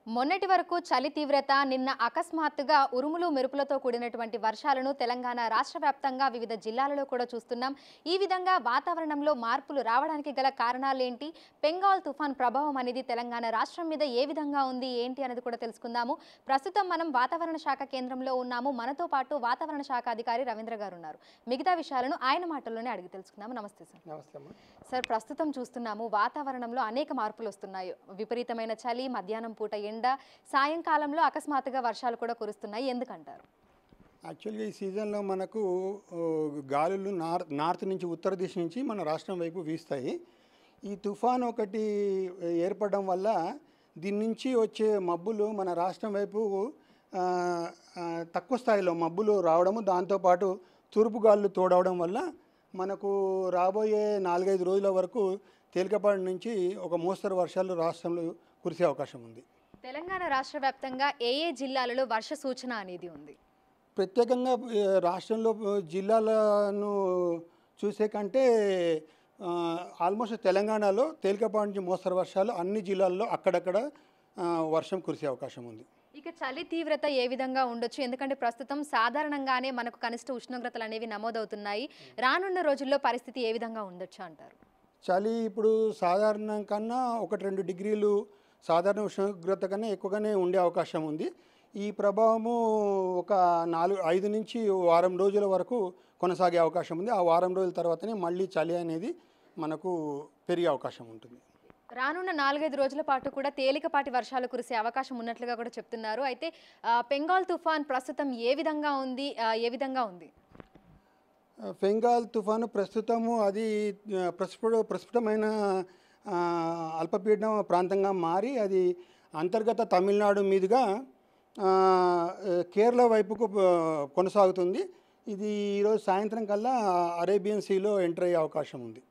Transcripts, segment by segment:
మొన్నటి వరకు చలి తీవ్రత నిన్న అకస్మాత్తుగా ఉరుములు మెరుపులతో కూడినటువంటి వర్షాలను తెలంగాణ రాష్ట్ర వ్యాప్తంగా వివిధ జిల్లాలలో కూడా చూస్తున్నాం. ఈ విధంగా వాతావరణంలో మార్పులు రావడానికి గల కారణాలేంటి? బెంగాల్ తుఫాన్ ప్రభావం అనేది తెలంగాణ రాష్ట్రం మీద ఏ విధంగా ఉంది ఏంటి అనేది కూడా తెలుసుకుందాము. ప్రస్తుతం మనం వాతావరణ శాఖ కేంద్రంలో ఉన్నాము. మనతో పాటు వాతావరణ శాఖ అధికారి రవీంద్ర గారు ఉన్నారు. మిగతా విషయాలను ఆయన మాటల్లోనే అడిగి తెలుసుకుందాము. నమస్తే సార్. నమస్తే అమ్మా. సార్, ప్రస్తుతం చూస్తున్నాము వాతావరణంలో అనేక మార్పులు వస్తున్నాయి. విపరీతమైన చలి, మధ్యాహ్నం పూట ఎండ, సాయంకాలంలో అకస్మాత్తుగా వర్షాలు కూడా కురుస్తున్నాయి. ఎందుకంటారు? యాక్చువల్గా ఈ సీజన్లో మనకు గాలులు నార్త్ నుంచి ఉత్తర దిశ నుంచి మన రాష్ట్రం వైపు వీస్తాయి. ఈ తుఫాన్ ఒకటి ఏర్పడడం వల్ల దీని నుంచి వచ్చే మబ్బులు మన రాష్ట్రం వైపు తక్కువ స్థాయిలో మబ్బులు రావడము, దాంతోపాటు తూర్పు గాలులు తోడవడం వల్ల మనకు రాబోయే 4-5 రోజుల వరకు తేలికపాటి నుంచి ఒక మోస్తరు వర్షాలు రాష్ట్రంలో కురిసే అవకాశం ఉంది. తెలంగాణ రాష్ట్ర వ్యాప్తంగా ఏ ఏ జిల్లాలలో వర్ష సూచన అనేది ఉంది? ప్రత్యేకంగా రాష్ట్రంలో జిల్లాలను చూసే కంటే ఆల్మోస్ట్ తెలంగాణలో తేలికపాటి నుంచి మోస్తరు వర్షాలు అన్ని జిల్లాల్లో అక్కడక్కడ వర్షం కురిసే అవకాశం ఉంది. ఇక చలి తీవ్రత ఏ విధంగా ఉండొచ్చు? ఎందుకంటే ప్రస్తుతం సాధారణంగానే మనకు కనిష్ట ఉష్ణోగ్రతలు అనేవి నమోదవుతున్నాయి. రానున్న రోజుల్లో పరిస్థితి ఏ విధంగా ఉండొచ్చు అంటారు? చలి ఇప్పుడు సాధారణం కన్నా 1-2 డిగ్రీలు సాధారణ ఉష్ణోగ్రత కన్నా ఎక్కువగానే ఉండే అవకాశం ఉంది. ఈ ప్రభావము ఒక 5 నుంచి వారం రోజుల వరకు కొనసాగే అవకాశం ఉంది. ఆ వారం రోజుల తర్వాతనే మళ్ళీ చలి అనేది మనకు పెరిగే అవకాశం ఉంటుంది. రానున్న 4-5 రోజుల పాటు కూడా తేలికపాటి వర్షాలు కురిసే అవకాశం ఉన్నట్లుగా కూడా చెప్తున్నారు. అయితే బెంగాల్ తుఫాన్ ప్రస్తుతం ఏ విధంగా ఉంది? బెంగాల్ తుఫాను ప్రస్తుతము అది ప్రస్ఫుటమైన అల్పపీడన ప్రాంతంగా మారి అది అంతర్గత తమిళనాడు మీదుగా కేరళ వైపుకు కొనసాగుతుంది. ఇది ఈరోజు సాయంత్రం కల్లా అరేబియన్ సీలో ఎంటర్ అయ్యే అవకాశం ఉంది.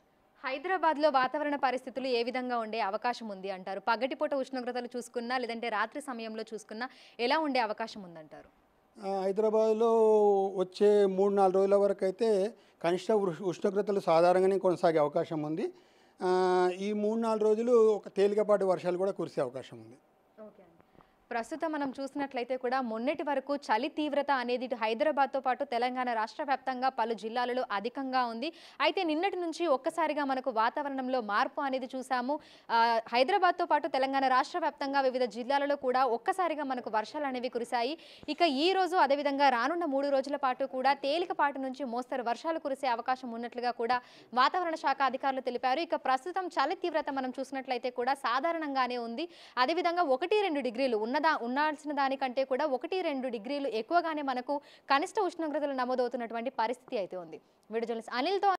హైదరాబాద్లో వాతావరణ పరిస్థితులు ఏ విధంగా ఉండే అవకాశం ఉంది అంటారు? పగటిపూట ఉష్ణోగ్రతలు చూసుకున్నా లేదంటే రాత్రి సమయంలో చూసుకున్నా ఎలా ఉండే అవకాశం ఉందంటారు? హైదరాబాద్లో వచ్చే 3-4 రోజుల వరకు అయితే కనిష్ట ఉష్ణోగ్రతలు సాధారణంగానే కొనసాగే అవకాశం ఉంది. ఈ 3-4 రోజులు ఒక తేలికపాటి వర్షాలు కూడా కురిసే అవకాశం ఉంది. ప్రస్తుతం మనం చూసినట్లయితే కూడా మొన్నటి వరకు చలి తీవ్రత అనేది ఇటు హైదరాబాద్తో పాటు తెలంగాణ రాష్ట్ర వ్యాప్తంగా పలు జిల్లాలలో అధికంగా ఉంది. అయితే నిన్నటి నుంచి ఒక్కసారిగా మనకు వాతావరణంలో మార్పు అనేది చూసాము. హైదరాబాద్తో పాటు తెలంగాణ రాష్ట్ర వ్యాప్తంగా వివిధ జిల్లాలలో కూడా ఒక్కసారిగా మనకు వర్షాలు అనేవి కురిశాయి. ఇక ఈ రోజు అదేవిధంగా రానున్న 3 రోజుల పాటు కూడా తేలికపాటి నుంచి మోస్తరు వర్షాలు కురిసే అవకాశం ఉన్నట్లుగా కూడా వాతావరణ శాఖ అధికారులు తెలిపారు. ఇక ప్రస్తుతం చలి తీవ్రత మనం చూసినట్లయితే కూడా సాధారణంగానే ఉంది. అదేవిధంగా 1-2 డిగ్రీలు ఉండాల్సిన దానికంటే కూడా 1-2 డిగ్రీలు ఎక్కువగానే మనకు కనిష్ట ఉష్ణోగ్రతలు నమోదవుతున్నటువంటి పరిస్థితి అయితే ఉంది. Video journalist అనిల్తో